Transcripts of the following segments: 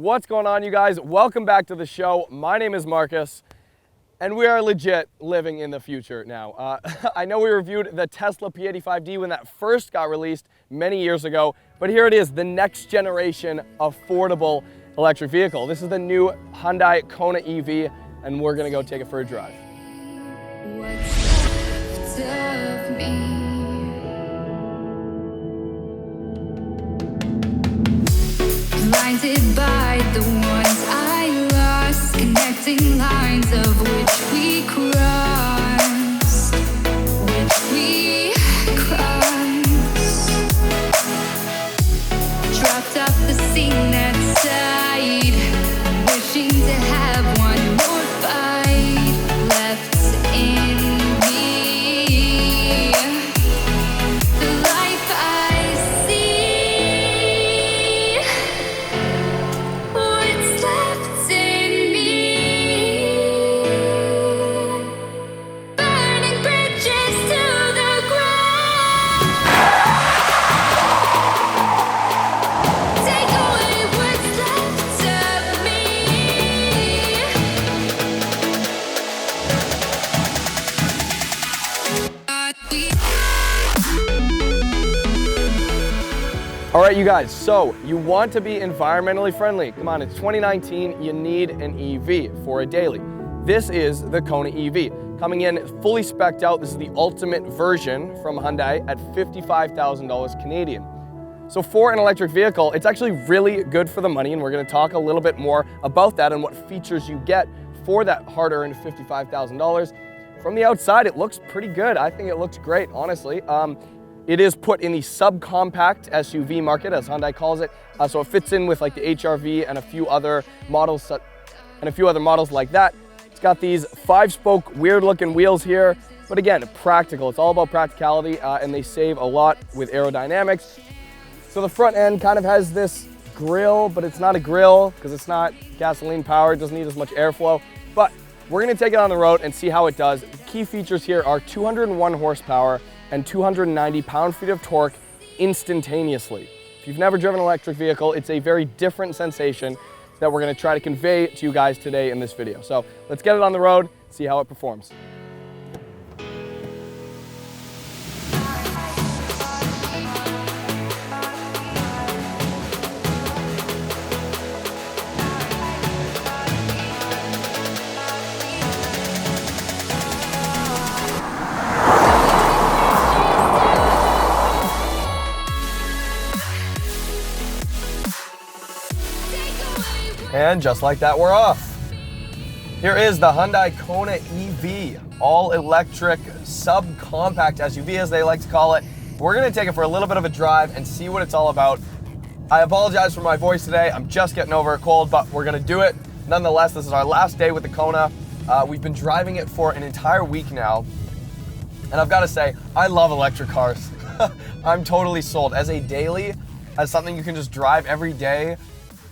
What's going on, you guys? Welcome back to the show. My name is Marcus, and we are legit living in the future now. I know we reviewed the Tesla P85D when that first got released many years ago, but here it is, the next generation affordable electric vehicle. This is the new Hyundai Kona EV, and we're gonna go take it for a drive. What's left of me? Blinded by the ones I lost, connecting lines of which we crossed, dropped off the scene that side, wishing to have one more fight left in me. The life I see, what's left in me, burning bridges to the ground. Take away what's left of me. All right, you guys, so you want to be environmentally friendly. Come on, it's 2019, you need an EV for a daily. This is the Kona EV. Coming in fully specced out, this is the ultimate version from Hyundai at $55,000 Canadian. So for an electric vehicle, it's actually really good for the money, and we're gonna talk a little bit more about that and what features you get for that hard-earned $55,000. From the outside, it looks pretty good. I think it looks great, honestly. It is put in the subcompact SUV market, as Hyundai calls it. So it fits in with like the HR-V and a few other models like that. It's got these 5-spoke weird-looking wheels here, but again, practical. It's all about practicality, and they save a lot with aerodynamics. So the front end kind of has this grill, but it's not a grill because it's not gasoline powered, doesn't need as much airflow. But we're gonna take it on the road and see how it does. The key features here are 201 horsepower and 290 pound-feet of torque instantaneously. If you've never driven an electric vehicle, it's a very different sensation that we're gonna try to convey to you guys today in this video. So let's get it on the road, see how it performs. And just like that, we're off. Here is the Hyundai Kona EV, all-electric subcompact SUV, as they like to call it. We're gonna take it for a little bit of a drive and see what it's all about. I apologize for my voice today. I'm just getting over a cold, but we're gonna do it. Nonetheless, this is our last day with the Kona. We've been driving it for an entire week now. And I've gotta say, I love electric cars. I'm totally sold. As a daily, as something you can just drive every day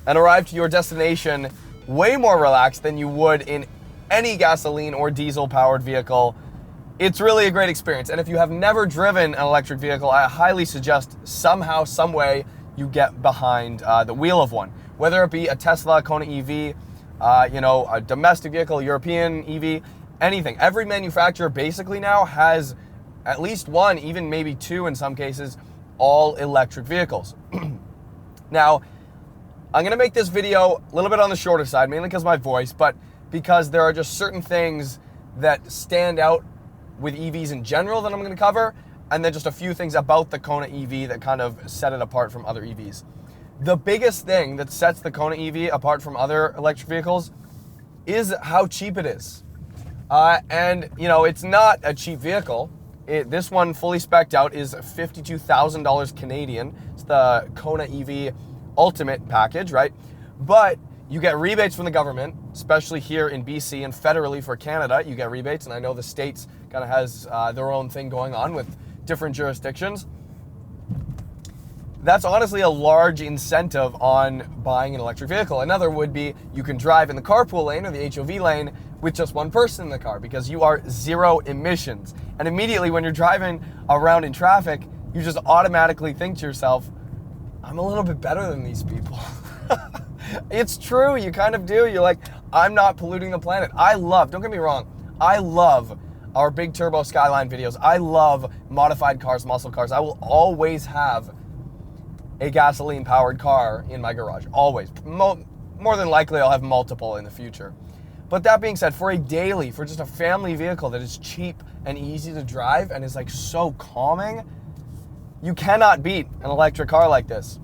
and arrive to your destination way more relaxed than you would in any gasoline or diesel powered vehicle. It's really a great experience. And if you have never driven an electric vehicle, I highly suggest somehow, some way you get behind the wheel of one. Whether it be a Tesla Kona EV, a domestic vehicle, European EV, anything. Every manufacturer basically now has at least one, even maybe two in some cases, all electric vehicles. Now, I'm gonna make this video a little bit on the shorter side, mainly because of my voice, but because there are just certain things that stand out with EVs in general that I'm gonna cover, and then just a few things about the Kona EV that kind of set it apart from other EVs. The biggest thing that sets the Kona EV apart from other electric vehicles is how cheap it is. And it's not a cheap vehicle. This one fully specced out is $52,000 Canadian. It's the Kona EV Ultimate package, right? But you get rebates from the government, especially here in BC, and federally for Canada, you get rebates. And I know the States kind of has their own thing going on with different jurisdictions. That's honestly a large incentive on buying an electric vehicle. Another would be you can drive in the carpool lane or the HOV lane with just one person in the car because you are zero emissions. And immediately when you're driving around in traffic, you just automatically think to yourself, I'm a little bit better than these people. It's true, you kind of do. You're like, I'm not polluting the planet. Don't get me wrong, I love our big turbo Skyline videos. I love modified cars, muscle cars. I will always have a gasoline powered car in my garage, always. More than likely I'll have multiple in the future. But that being said, for just a family vehicle that is cheap and easy to drive and is like so calming, you cannot beat an electric car like this.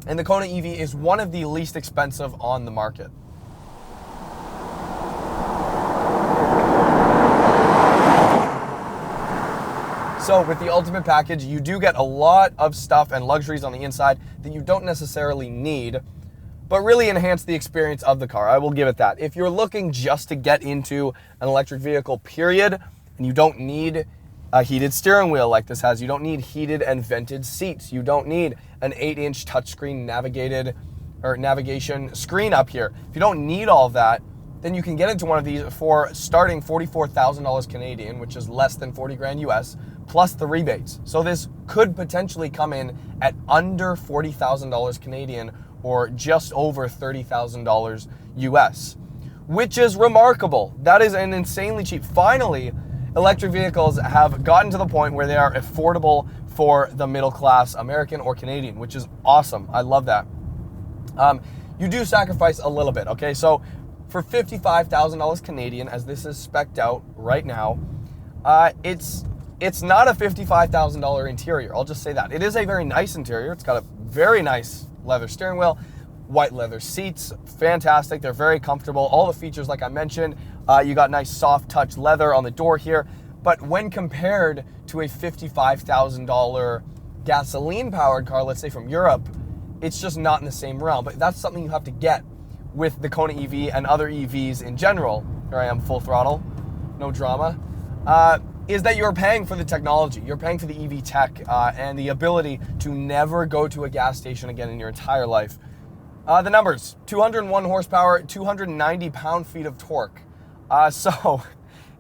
And the Kona EV is one of the least expensive on the market. So with the Ultimate Package, you do get a lot of stuff and luxuries on the inside that you don't necessarily need, but really enhance the experience of the car. I will give it that. If you're looking just to get into an electric vehicle, period, and you don't need a heated steering wheel like this has, you don't need heated and vented seats, you don't need an 8-inch touchscreen navigation screen up here. If you don't need all of that, then you can get into one of these for starting $44,000 Canadian, which is less than 40 grand US, plus the rebates. So this could potentially come in at under $40,000 Canadian or just over $30,000 US, which is remarkable. That is an insanely cheap. Finally, electric vehicles have gotten to the point where they are affordable for the middle class American or Canadian, which is awesome. I love that. You do sacrifice a little bit, okay? So for $55,000 Canadian, as this is spec'd out right now, it's not a $55,000 interior. I'll just say that. It is a very nice interior. It's got a very nice leather steering wheel, white leather seats, fantastic. They're very comfortable. All the features, like I mentioned, you got nice soft touch leather on the door here. But when compared to a $55,000 gasoline powered car, let's say from Europe, it's just not in the same realm. But that's something you have to get with the Kona EV and other EVs in general. Here I am, full throttle, no drama. Is that you're paying for the technology. You're paying for the EV tech and the ability to never go to a gas station again in your entire life. The numbers, 201 horsepower, 290 pound-feet of torque. So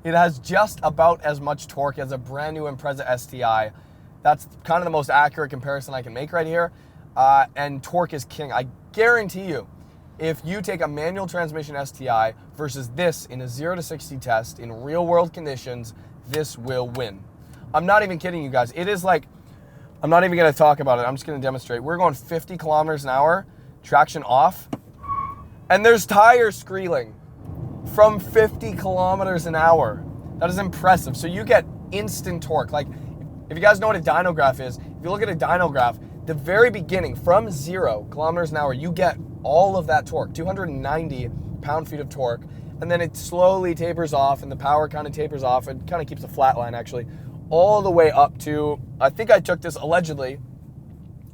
it has just about as much torque as a brand new Impreza STI. That's kind of the most accurate comparison I can make right here. And torque is king. I guarantee you, if you take a manual transmission STI versus this in a 0 to 60 test in real world conditions, this will win. I'm not even kidding you guys. It is like, I'm not even gonna talk about it. I'm just gonna demonstrate. We're going 50 kilometers an hour, traction off, and there's tires squealing from 50 kilometers an hour. That is impressive. So you get instant torque. Like, if you guys know what a dynograph is, if you look at a dynograph, the very beginning, from 0 kilometers an hour, you get all of that torque, 290 pound-feet of torque, and then it slowly tapers off, and the power kind of tapers off. It kind of keeps a flat line, actually, all the way up to, I think I took this allegedly,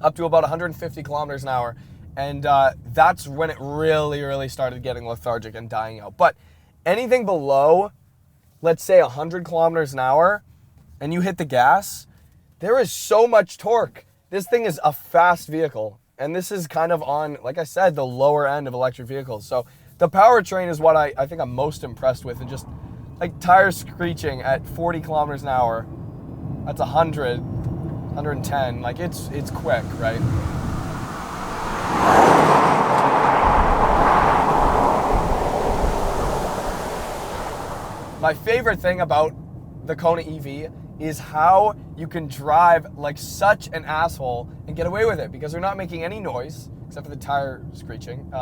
up to about 150 kilometers an hour, and that's when it really started getting lethargic and dying out. But anything below, let's say 100 kilometers an hour, and you hit the gas, there is so much torque. This thing is a fast vehicle, and this is kind of on, like I said, the lower end of electric vehicles. So the powertrain is what I think I'm most impressed with, and just like tires screeching at 40 kilometers an hour, that's 100, 110, like it's quick, right? My favorite thing about the Kona EV is how you can drive like such an asshole and get away with it, because they're not making any noise except for the tire screeching.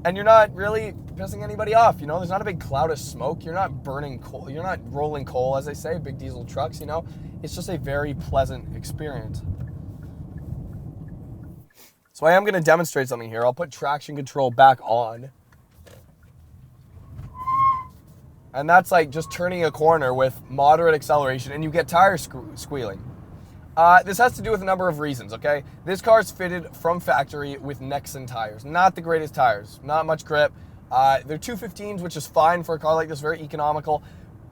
And you're not really pissing anybody off, you know? There's not a big cloud of smoke. You're not burning coal. You're not rolling coal, as they say, big diesel trucks, you know? It's just a very pleasant experience. So I am gonna demonstrate something here. I'll put traction control back on. And that's like just turning a corner with moderate acceleration, and you get tires squealing. This has to do with a number of reasons, okay? This car is fitted from factory with Nexen tires. Not the greatest tires, not much grip. They're 215s, which is fine for a car like this, very economical.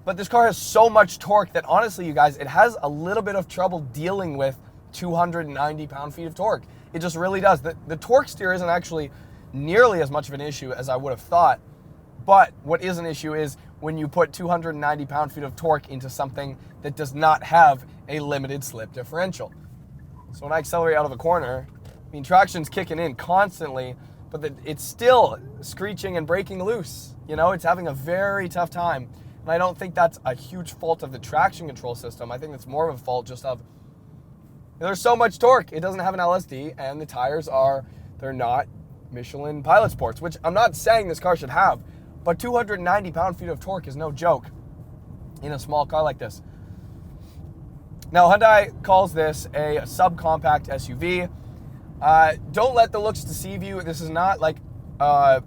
But this car has so much torque that honestly, you guys, it has a little bit of trouble dealing with 290 pound-feet of torque. It just really does. The torque steer isn't actually nearly as much of an issue as I would have thought. But what is an issue is when you put 290 pound-feet of torque into something that does not have a limited slip differential. So when I accelerate out of the corner, I mean, traction's kicking in constantly, but it's still screeching and breaking loose. You know, it's having a very tough time. And I don't think that's a huge fault of the traction control system. I think it's more of a fault just of, there's so much torque. It doesn't have an LSD, and the tires they're not Michelin Pilot Sports, which I'm not saying this car should have, but 290 pound-feet of torque is no joke in a small car like this. Now, Hyundai calls this a subcompact SUV. Don't let the looks deceive you. This is not like a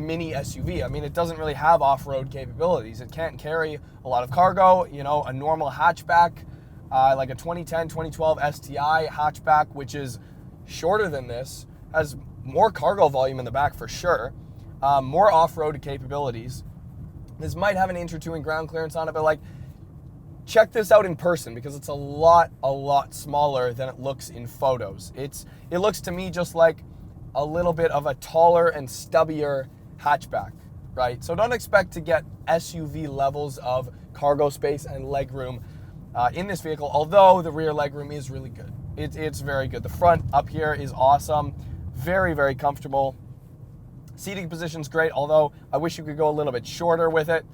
mini SUV. I mean, it doesn't really have off-road capabilities. It can't carry a lot of cargo. You know, a normal hatchback, like a 2010, 2012 STI hatchback, which is shorter than this, has more cargo volume in the back for sure, more off-road capabilities. This might have an inch or two in ground clearance on it, but like, check this out in person because it's a lot smaller than it looks in photos. It looks to me just like a little bit of a taller and stubbier hatchback, right? So don't expect to get SUV levels of cargo space and legroom in this vehicle, although the rear legroom is really good. It's very good. The front up here is awesome. Very, very comfortable. Seating position's great, although I wish you could go a little bit shorter with it.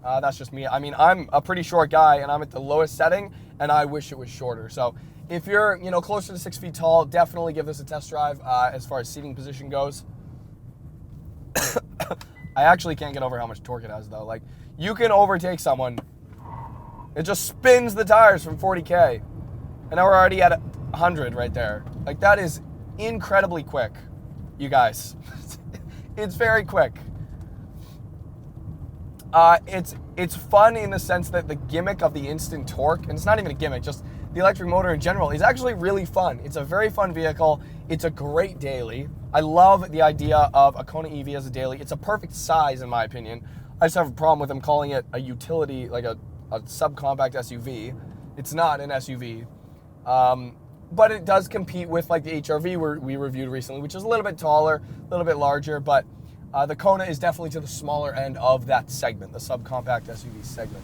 That's just me. I mean, I'm a pretty short guy and I'm at the lowest setting and I wish it was shorter. So if you're, you know, closer to 6 feet tall, definitely give this a test drive as far as seating position goes. I actually can't get over how much torque it has though. Like, you can overtake someone. It just spins the tires from 40K. And now we're already at 100 right there. Like, that is incredibly quick, you guys. It's very quick. It's fun in the sense that the gimmick of the instant torque, and it's not even a gimmick, just the electric motor in general, is actually really fun. It's a very fun vehicle. It's a great daily. I love the idea of a Kona EV as a daily. It's a perfect size in my opinion. I just have a problem with them calling it a utility, like a subcompact SUV. It's not an SUV. But it does compete with like the HRV we reviewed recently, which is a little bit taller, a little bit larger, but the Kona is definitely to the smaller end of that segment, the subcompact SUV segment.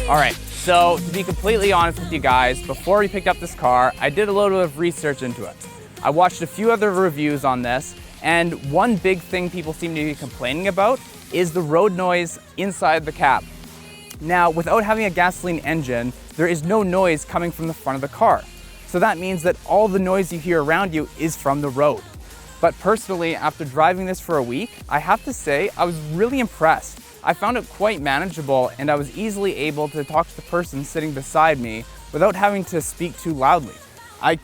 All right, so to be completely honest with you guys, before we picked up this car, I did a little bit of research into it. I watched a few other reviews on this, and one big thing people seem to be complaining about is the road noise inside the cab. Now, without having a gasoline engine, there is no noise coming from the front of the car. So that means that all the noise you hear around you is from the road. But personally, after driving this for a week, I have to say I was really impressed. I found it quite manageable and I was easily able to talk to the person sitting beside me without having to speak too loudly.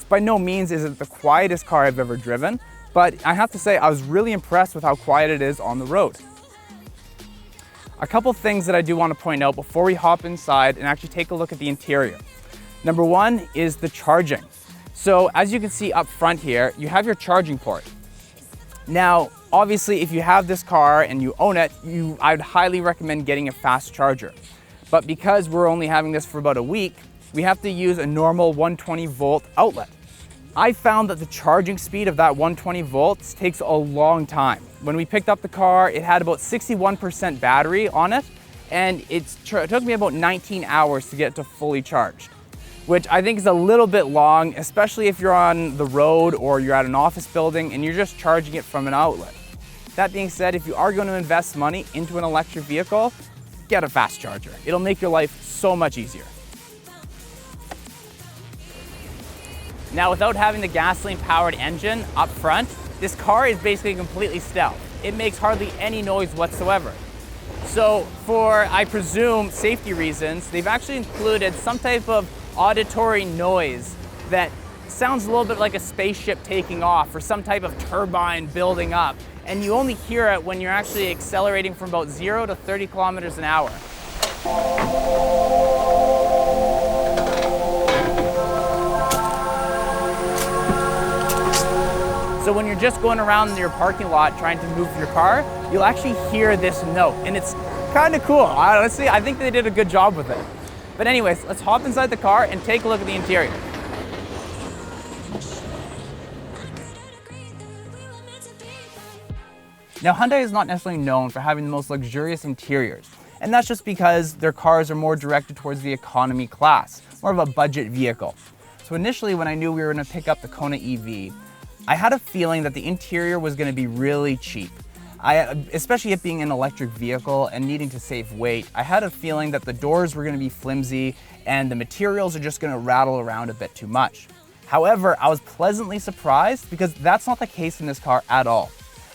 By no means is it the quietest car I've ever driven, but I have to say I was really impressed with how quiet it is on the road. A couple things that I do want to point out before we hop inside and actually take a look at the interior. Number one is the charging. So as you can see up front here, you have your charging port. Now, obviously, if you have this car and you own it, I'd highly recommend getting a fast charger. But because we're only having this for about a week, we have to use a normal 120 volt outlet. I found that the charging speed of that 120 volts takes a long time. When we picked up the car, it had about 61% battery on it, and it took me about 19 hours to get it to fully charged, which I think is a little bit long, especially if you're on the road or you're at an office building and you're just charging it from an outlet. That being said, if you are going to invest money into an electric vehicle, get a fast charger. It'll make your life so much easier. Now, without having the gasoline-powered engine up front, this car is basically completely stealth. It makes hardly any noise whatsoever. So for, I presume, safety reasons, they've actually included some type of auditory noise that sounds a little bit like a spaceship taking off or some type of turbine building up. And you only hear it when you're actually accelerating from about 0 to 30 kilometers an hour. So when you're just going around your parking lot trying to move your car, you'll actually hear this note, and it's kind of cool. Honestly, I think they did a good job with it. But anyways, let's hop inside the car and take a look at the interior. Now, Hyundai is not necessarily known for having the most luxurious interiors, and that's just because their cars are more directed towards the economy class, more of a budget vehicle. So initially, when I knew we were going to pick up the Kona EV, I had a feeling that the interior was going to be really cheap. Especially it being an electric vehicle and needing to save weight, I had a feeling that the doors were going to be flimsy and the materials are just going to rattle around a bit too much. However, I was pleasantly surprised because that's not the case in this car at all.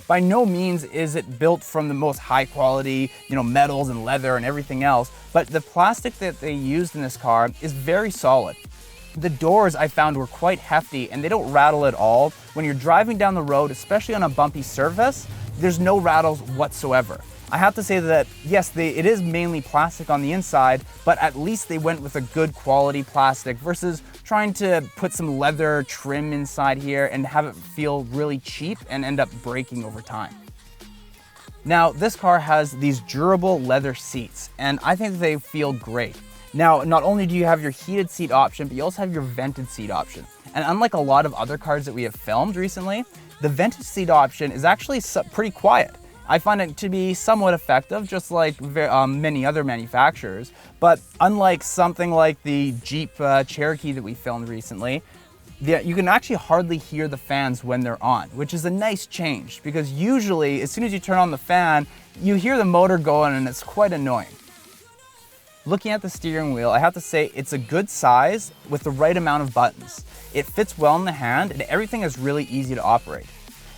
By no means is it built from the most high quality, metals and leather and everything else, but the plastic that they used in this car is very solid. The doors I found were quite hefty and they don't rattle at all. When you're driving down the road, especially on a bumpy surface, there's no rattles whatsoever. I have to say that, yes, it is mainly plastic on the inside, but at least they went with a good quality plastic versus trying to put some leather trim inside here and have it feel really cheap and end up breaking over time. Now, this car has these durable leather seats, and I think they feel great. Now, not only do you have your heated seat option, but you also have your vented seat option. And unlike a lot of other cars that we have filmed recently, the vented seat option is actually pretty quiet. I find it to be somewhat effective, just like many other manufacturers. But unlike something like the Jeep Cherokee that we filmed recently, you can actually hardly hear the fans when they're on, which is a nice change because usually as soon as you turn on the fan, you hear the motor going and it's quite annoying. Looking at the steering wheel, I have to say it's a good size with the right amount of buttons. It fits well in the hand and everything is really easy to operate.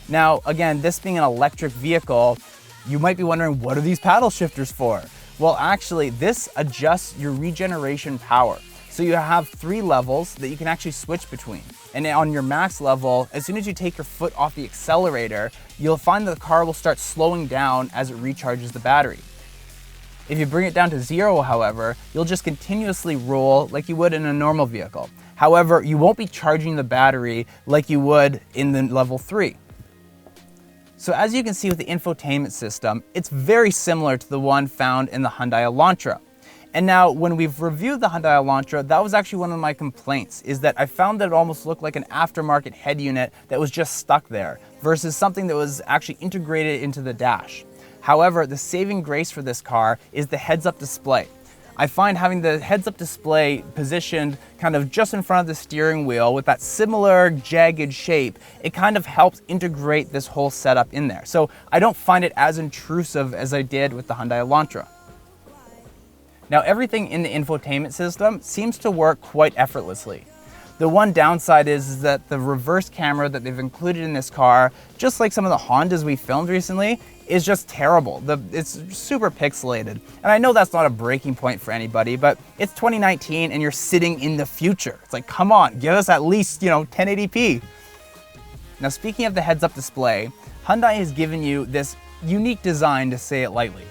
Now, again, this being an electric vehicle, you might be wondering, what are these paddle shifters for? Well, actually, this adjusts your regeneration power. So you have 3 levels that you can actually switch between. And on your max level, as soon as you take your foot off the accelerator, you'll find that the car will start slowing down as it recharges the battery. If you bring it down to 0, however, you'll just continuously roll like you would in a normal vehicle. However, you won't be charging the battery like you would in the level 3. So as you can see with the infotainment system, it's very similar to the one found in the Hyundai Elantra. And now when we've reviewed the Hyundai Elantra, that was actually one of my complaints, is that I found that it almost looked like an aftermarket head unit that was just stuck there versus something that was actually integrated into the dash. However, the saving grace for this car is the heads-up display. I find having the heads-up display positioned kind of just in front of the steering wheel with that similar jagged shape, it kind of helps integrate this whole setup in there. So I don't find it as intrusive as I did with the Hyundai Elantra. Now, everything in the infotainment system seems to work quite effortlessly. The one downside is that the reverse camera that they've included in this car, just like some of the Hondas we filmed recently, is just terrible. It's super pixelated. And I know that's not a breaking point for anybody, but it's 2019 and you're sitting in the future. It's like, come on, give us at least, 1080p. Now, speaking of the heads-up display, Hyundai has given you this unique design, to say it lightly.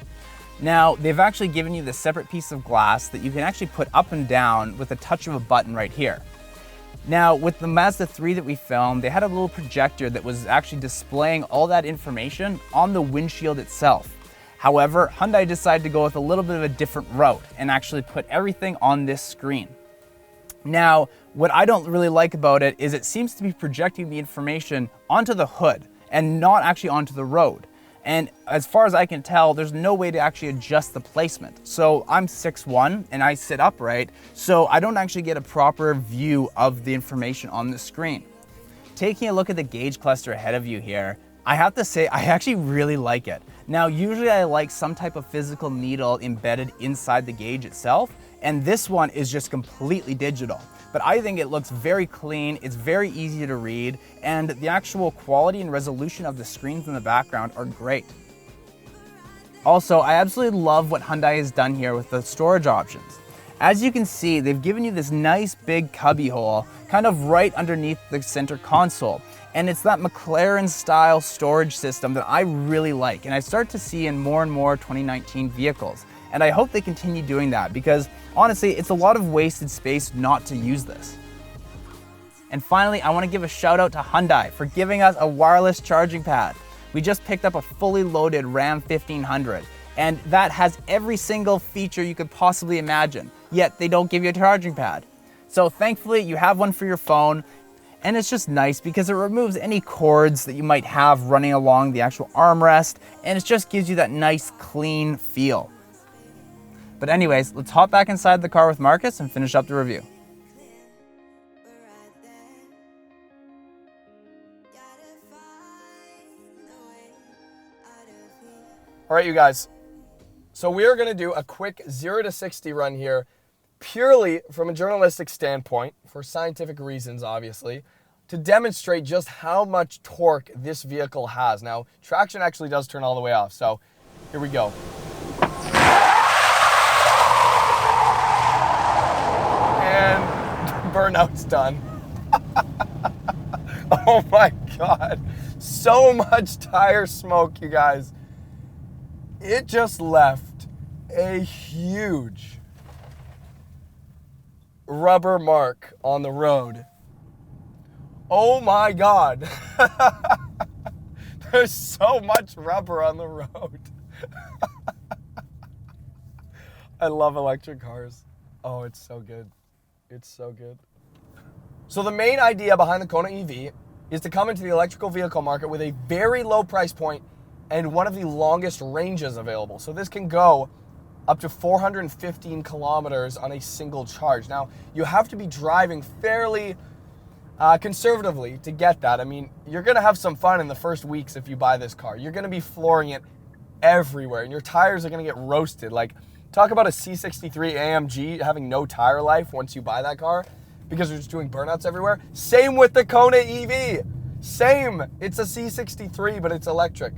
Now, they've actually given you this separate piece of glass that you can actually put up and down with a touch of a button right here. Now, with the Mazda 3 that we filmed, they had a little projector that was actually displaying all that information on the windshield itself. However, Hyundai decided to go with a little bit of a different route and actually put everything on this screen. Now, what I don't really like about it is it seems to be projecting the information onto the hood and not actually onto the road. And as far as I can tell, there's no way to actually adjust the placement. So I'm 6'1" and I sit upright, so I don't actually get a proper view of the information on the screen. Taking a look at the gauge cluster ahead of you here, I have to say I actually really like it. Now, usually I like some type of physical needle embedded inside the gauge itself, and this one is just completely digital. But I think it looks very clean, it's very easy to read, and the actual quality and resolution of the screens in the background are great. Also, I absolutely love what Hyundai has done here with the storage options. As you can see, they've given you this nice big cubby hole kind of right underneath the center console. And it's that McLaren style storage system that I really like, and I start to see in more and more 2019 vehicles. And I hope they continue doing that because honestly, it's a lot of wasted space not to use this. And finally, I want to give a shout out to Hyundai for giving us a wireless charging pad. We just picked up a fully loaded Ram 1500, and that has every single feature you could possibly imagine, yet they don't give you a charging pad. So thankfully, you have one for your phone, and it's just nice because it removes any cords that you might have running along the actual armrest, and it just gives you that nice, clean feel. But anyways, let's hop back inside the car with Marcus and finish up the review. All right, you guys. So we are going to do a quick 0 to 60 run here, purely from a journalistic standpoint, for scientific reasons, obviously, to demonstrate just how much torque this vehicle has. Now, traction actually does turn all the way off, so here we go. And burnout's done. Oh my God. So much tire smoke, you guys. It just left a huge rubber mark on the road. Oh my God. There's so much rubber on the road. I love electric cars. Oh, it's so good. It's so good. So the main idea behind the Kona EV is to come into the electrical vehicle market with a very low price point and one of the longest ranges available. So this can go up to 415 kilometers on a single charge. Now, you have to be driving fairly conservatively to get that. I mean, you're gonna have some fun in the first weeks if you buy this car. You're gonna be flooring it everywhere, and your tires are gonna get roasted. Like, talk about a C63 AMG having no tire life once you buy that car because you're just doing burnouts everywhere. Same with the Kona EV. Same. It's a C63, but it's electric.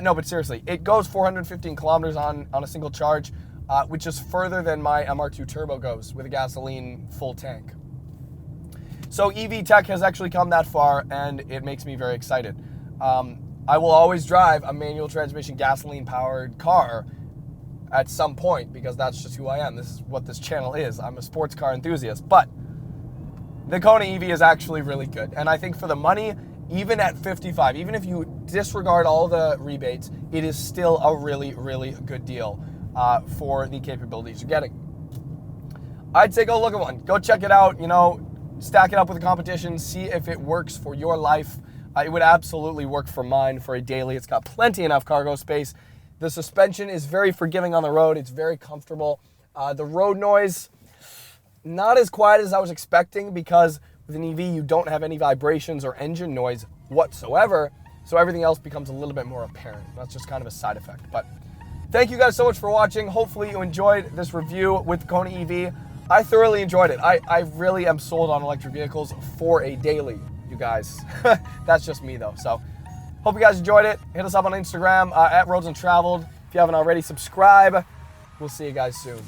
No, but seriously, it goes 415 kilometers on a single charge, which is further than my MR2 Turbo goes with a gasoline full tank. So EV tech has actually come that far, and it makes me very excited. I will always drive a manual transmission gasoline-powered car at some point because that's just who I am. This is what this channel is. I'm a sports car enthusiast, but the Kona EV is actually really good. And I think for the money, even at 55, even if you disregard all the rebates, it is still a really, really good deal for the capabilities you're getting. I'd say go look at one. Go check it out, you know, stack it up with the competition, see if it works for your life. It would absolutely work for mine for a daily. It's got plenty enough cargo space. The suspension is very forgiving on the road. It's very comfortable. The road noise, not as quiet as I was expecting because with an EV, you don't have any vibrations or engine noise whatsoever, so everything else becomes a little bit more apparent. That's just kind of a side effect. But thank you guys so much for watching. Hopefully you enjoyed this review with the Kona EV. I thoroughly enjoyed it. I really am sold on electric vehicles for a daily, you guys. That's just me though. So hope you guys enjoyed it. Hit us up on Instagram at Untraveled. If you haven't already, subscribe. We'll see you guys soon.